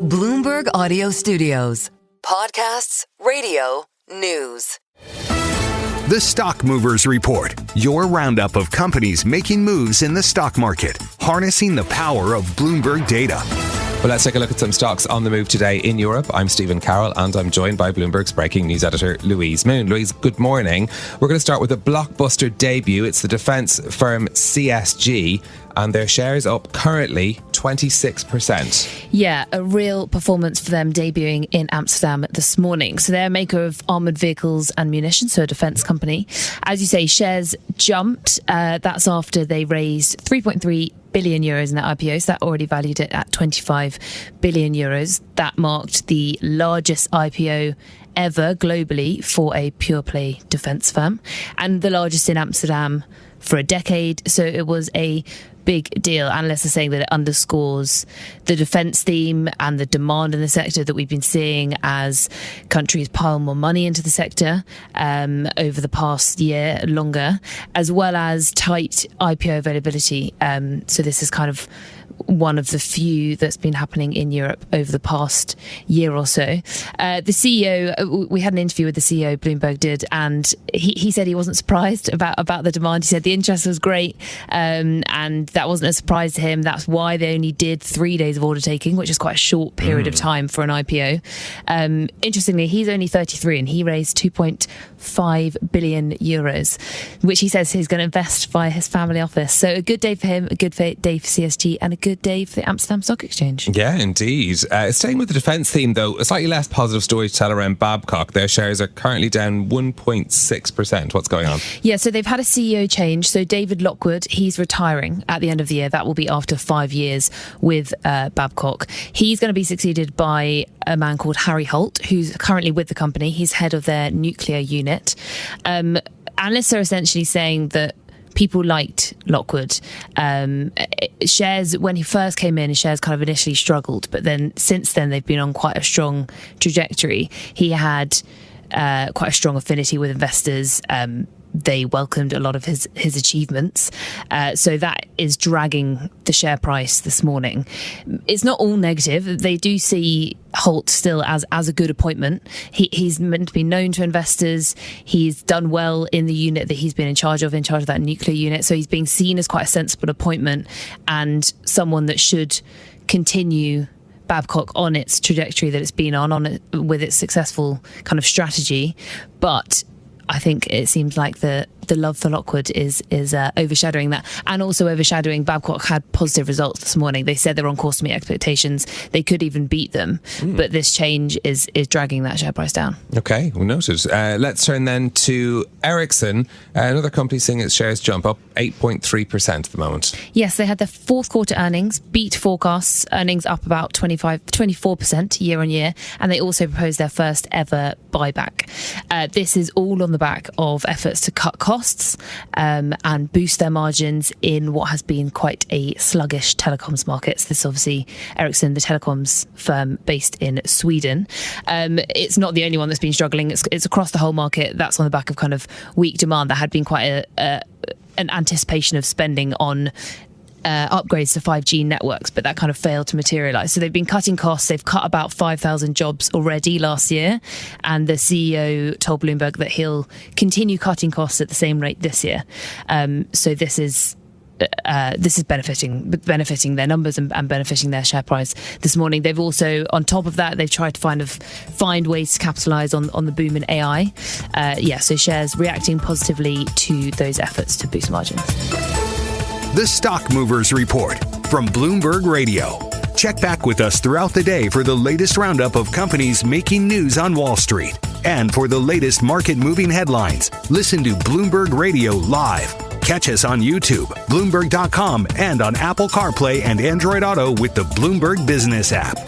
Bloomberg Audio Studios. Podcasts, radio, news. The Stock Movers Report, your roundup of companies making moves in the stock market, harnessing the power of Bloomberg data. Well, let's take a look at some stocks on the move today in Europe. I'm Stephen Carroll and I'm joined by Bloomberg's breaking news editor, Louise Moon. Louise, good morning. We're going to start with a blockbuster debut. It's the defence firm CSG and their shares up currently 26%. Yeah, a real performance for them debuting in Amsterdam this morning. So they're a maker of armoured vehicles and munitions, so a defence company. As you say, shares jumped. That's after they raised 3.3 billion euros in that IPO, so that already valued it at 25 billion euros. That marked the largest IPO ever globally for a pure play defence firm and the largest in Amsterdam for a decade. So it was a big deal. Analysts are saying that it underscores the defence theme and the demand in the sector that we've been seeing as countries pile more money into the sector over the past year longer, as well as tight IPO availability. So this is kind of one of the few that's been happening in Europe over the past year or so. The CEO, we had an interview with the CEO, Bloomberg did, and he said he wasn't surprised about the demand. He said the interest was great, and that wasn't a surprise to him. That's why they only did 3 days of order taking, which is quite a short period of time for an IPO. Interestingly, he's only 33 and he raised 2.5 billion euros, which he says he's going to invest via his family office. So a good day for him, a good day for CSG, and a good day for the Amsterdam Stock Exchange. Yeah, indeed. Staying with the defence theme, though, a slightly less positive story to tell around Babcock. Their shares are currently down 1.6%. What's going on? Yeah, so they've had a CEO change. So David Lockwood, he's retiring at the end of the year. That will be after 5 years with Babcock. He's going to be succeeded by a man called Harry Holt, who's currently with the company. He's head of their nuclear unit. Analysts are essentially saying that people liked Lockwood. Shares, when he first came in, his shares kind of initially struggled, but then since then they've been on quite a strong trajectory. He had quite a strong affinity with investors. They welcomed a lot of his achievements. So that is dragging the share price this morning. It's not all negative. They do see Holt still as a good appointment. He's meant to be known to investors. He's done well in the unit that he's been in charge of that nuclear unit. So he's being seen as quite a sensible appointment and someone that should continue Babcock on its trajectory that it's been on it, with its successful kind of strategy. But I think it seems like the love for Lockwood is overshadowing that, and also overshadowing Babcock had positive results this morning. They said they're on course to meet expectations. They could even beat them, but this change is dragging that share price down. Okay, well noted. Let's turn then to Ericsson, another company seeing its shares jump up 8.3% at the moment. Yes, they had their fourth quarter earnings, beat forecasts, earnings up about 24% year on year, and they also proposed their first ever buyback. This is all on the back of efforts to cut costs and boost their margins in what has been quite a sluggish telecoms market. So this is obviously Ericsson, the telecoms firm based in Sweden. It's not the only one that's been struggling. It's across the whole market. That's on the back of kind of weak demand. There had been quite an anticipation of spending on upgrades to 5G networks, but that kind of failed to materialise. So they've been cutting costs. They've cut about 5,000 jobs already last year, and the CEO told Bloomberg that he'll continue cutting costs at the same rate this year. So this is benefiting their numbers and benefiting their share price this morning. They've also, on top of that, they've tried to find ways to capitalise on the boom in AI. So shares reacting positively to those efforts to boost margins. The Stock Movers Report from Bloomberg Radio. Check back with us throughout the day for the latest roundup of companies making news on Wall Street. And for the latest market-moving headlines, listen to Bloomberg Radio live. Catch us on YouTube, Bloomberg.com, and on Apple CarPlay and Android Auto with the Bloomberg Business app.